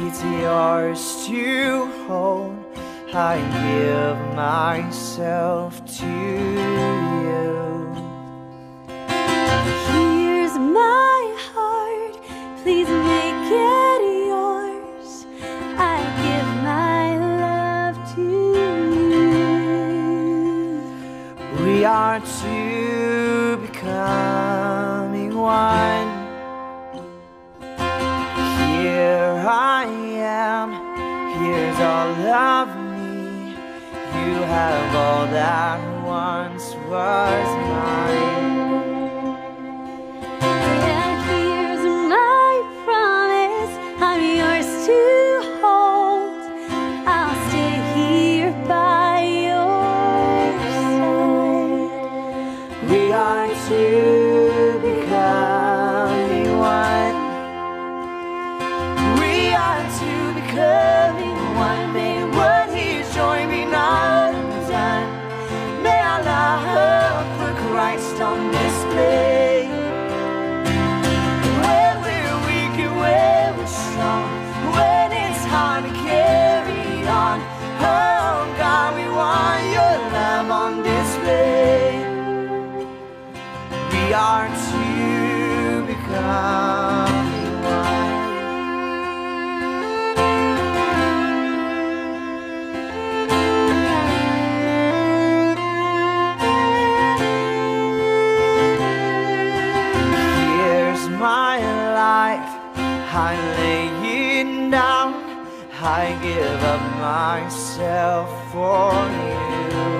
it's yours to hold. I give myself to you. Here's my heart, please make it yours. I give my love to you. We are two becoming one. Here I am, here's all of me. You have all that once was mine. And here's my promise, I'm yours to hold. I'll stay here by your side. We are two becoming one. We are two becoming one. May what He's joined be not undone. May our love for Christ on display. When we're weak and when we're strong, when it's hard to carry on, oh God, we want your love on display. We are two becoming one. My life, I lay it down. I give up myself for you.